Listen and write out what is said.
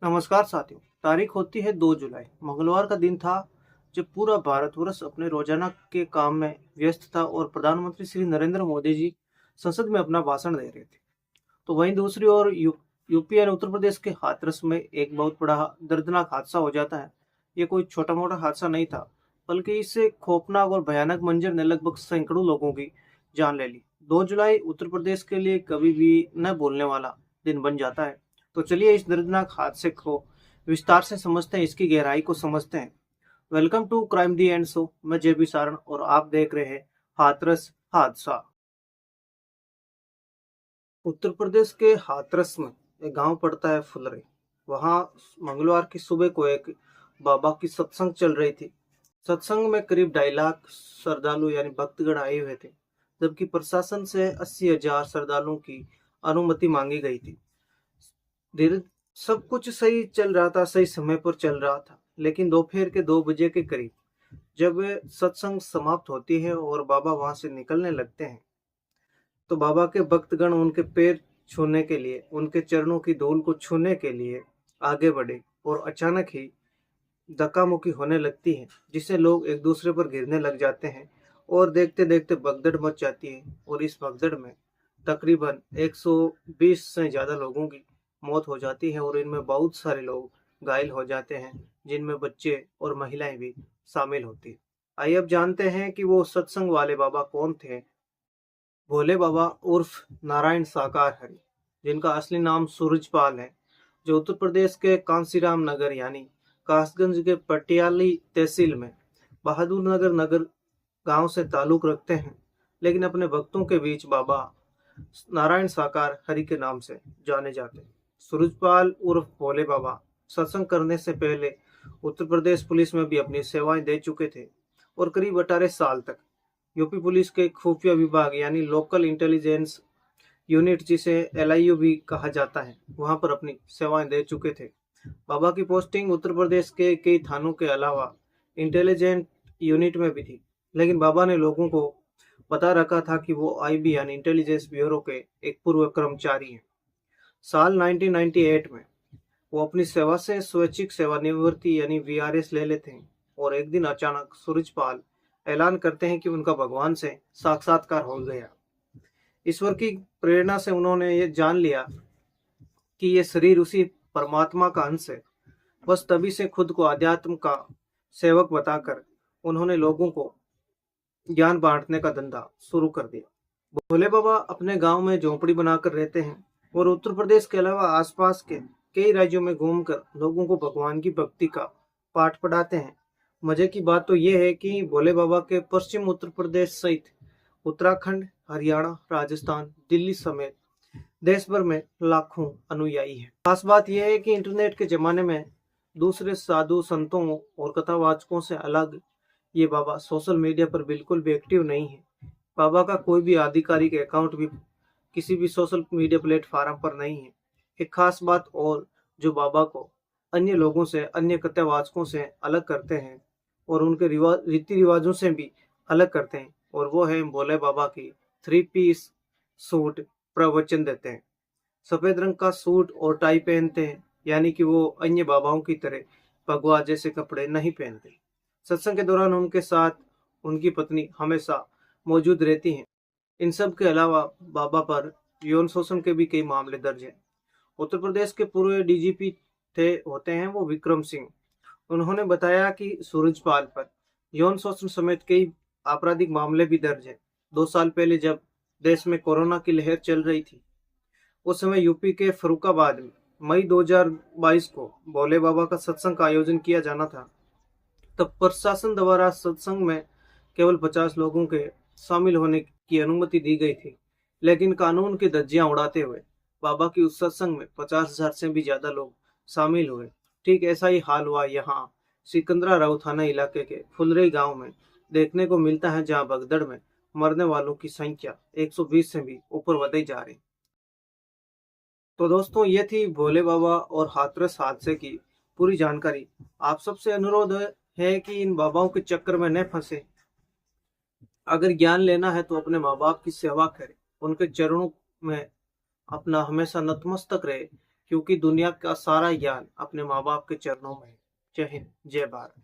नमस्कार साथियों। तारीख होती है 2 जुलाई। मंगलवार का दिन था जब पूरा भारतवर्ष अपने रोजाना के काम में व्यस्त था और प्रधानमंत्री श्री नरेंद्र मोदी जी संसद में अपना भाषण दे रहे थे। तो वहीं दूसरी ओर यूपी यानी उत्तर प्रदेश के हाथरस में एक बहुत बड़ा दर्दनाक हादसा हो जाता है। ये कोई छोटा मोटा हादसा नहीं था, बल्कि इससे खौफनाक और भयानक मंजर ने लगभग सैकड़ों लोगों की जान ले ली। 2 जुलाई उत्तर प्रदेश के लिए कभी भी न भूलने वाला दिन बन जाता है। तो चलिए इस दर्दनाक हादसे को विस्तार से समझते हैं, इसकी गहराई को समझते हैं। Welcome to crime the end show. मैं जेबी सारण और आप देख रहे हैं हाथरस हादसा। उत्तर प्रदेश के हाथरस में एक गांव पड़ता है फुलरे। वहां मंगलवार की सुबह को एक बाबा की सत्संग चल रही थी। सत्संग में करीब 2.5 लाख श्रद्धालु यानी भक्तगण आए हुए थे, जबकि प्रशासन से 80,000 श्रद्धालुओं की अनुमति मांगी गई थी। धीरे सब कुछ सही चल रहा था, सही समय पर चल रहा था। लेकिन दोपहर के 2 बजे के करीब जब सत्संग समाप्त होती है और बाबा वहां से निकलने लगते हैं, तो बाबा के भक्तगण उनके पैर छूने के लिए, उनके चरणों की धूल को छूने के लिए आगे बढ़े और अचानक ही धक्का मुक्की होने लगती है, जिससे लोग एक दूसरे पर गिरने लग जाते हैं और देखते देखते भगदड़ मच जाती है। और इस भगदड़ में तकरीबन 120 से ज्यादा लोगों की मौत हो जाती है और इनमें बहुत सारे लोग घायल हो जाते हैं, जिनमें बच्चे और महिलाएं भी शामिल होती हैं। आइए अब जानते हैं कि वो सत्संग वाले बाबा कौन थे। भोले बाबा उर्फ नारायण साकार हरि, जिनका असली नाम सूरजपाल है, जो उत्तर प्रदेश के कांसीराम नगर यानी कासगंज के पटियाली तहसील में बहादुर नगर नगर गांव से ताल्लुक रखते हैं, लेकिन अपने भक्तों के बीच बाबा नारायण साकार हरि के नाम से जाने जाते हैं। सूरजपाल उर्फ भोले बाबा सत्संग करने से पहले उत्तर प्रदेश पुलिस में भी अपनी सेवाएं दे चुके थे और करीब 18 साल तक यूपी पुलिस के खुफिया विभाग यानी लोकल इंटेलिजेंस यूनिट, जिसे एलआईयू भी कहा जाता है, वहां पर अपनी सेवाएं दे चुके थे। बाबा की पोस्टिंग उत्तर प्रदेश के कई थानों के अलावा इंटेलिजेंट यूनिट में भी थी, लेकिन बाबा ने लोगों को बता रखा था कि वो आईबी यानी इंटेलिजेंस ब्यूरो के एक पूर्व कर्मचारी हैं। साल 1998 में वो अपनी सेवा से स्वैच्छिक सेवानिवृत्ति यानी वीआरएस ले लेते हैं और एक दिन अचानक सूरजपाल ऐलान करते हैं कि उनका भगवान से साक्षात्कार हो गया। ईश्वर की प्रेरणा से उन्होंने ये जान लिया कि ये शरीर उसी परमात्मा का अंश है। बस तभी से खुद को अध्यात्म का सेवक बताकर उन्होंने लोगों को ज्ञान बांटने का धंधा शुरू कर दिया। भोले बाबा अपने गांव में झोपड़ी बनाकर रहते हैं और उत्तर प्रदेश के अलावा आसपास के कई राज्यों में घूमकर लोगों को भगवान की भक्ति का पाठ पढ़ाते हैं। मजे की बात तो यह है कि भोले बाबा के पश्चिम उत्तर प्रदेश सहित उत्तराखंड, हरियाणा, राजस्थान, दिल्ली समेत देश भर में लाखों अनुयायी हैं। खास बात यह है कि इंटरनेट के जमाने में दूसरे साधु संतों और कथावाचकों से अलग ये बाबा सोशल मीडिया पर बिल्कुल भी एक्टिव नहीं है। बाबा का कोई भी आधिकारिक अकाउंट भी किसी भी सोशल मीडिया प्लेटफॉर्म पर नहीं है। एक खास बात और जो बाबा को अन्य लोगों से, अन्य कथावाचकों से अलग करते हैं और उनके रीति रिवाजों से भी अलग करते हैं, और वो है भोले बाबा की 3 पीस सूट प्रवचन देते हैं। सफेद रंग का सूट और टाई पहनते हैं, यानी कि वो अन्य बाबाओं की तरह भगवा जैसे कपड़े नहीं पहनते। सत्संग के दौरान उनके साथ उनकी पत्नी हमेशा मौजूद रहती हैं। इन सब के अलावा बाबा पर यौन शोषण के भी कई मामले दर्ज हैं। उत्तर प्रदेश के पूर्व डीजीपी थे होते हैं वो विक्रम सिंह। उन्होंने बताया कि सूरजपाल पर यौन शोषण समेत कई आपराधिक मामले भी दर्ज हैं। 2 साल पहले जब देश में कोरोना की लहर चल रही थी, उस समय यूपी के फरुखाबाद में मई 2022 को भोले बाबा का सत्संग का आयोजन किया जाना था। तब प्रशासन द्वारा सत्संग में केवल 50 लोगों के शामिल होने की अनुमति दी गई थी, लेकिन कानून की धज्जियां उड़ाते हुए बाबा की उस सत्संग में 50,000 से भी ज्यादा लोग शामिल हुए। ठीक ऐसा ही हाल हुआ यहाँ सिकंदरा राव थाना इलाके के फुलरई गांव में देखने को मिलता है, जहां भगदड़ में मरने वालों की संख्या 120 से भी ऊपर बढ़ती जा रही। तो दोस्तों, ये थी भोले बाबा और हाथरस हादसे की पूरी जानकारी। आप सबसे अनुरोध है कि इन बाबाओं के चक्कर में न फंसे। अगर ज्ञान लेना है तो अपने माँ बाप की सेवा करें, उनके चरणों में अपना हमेशा नतमस्तक रहे, क्योंकि दुनिया का सारा ज्ञान अपने माँ बाप के चरणों में है। जय हिंद, जय भारत।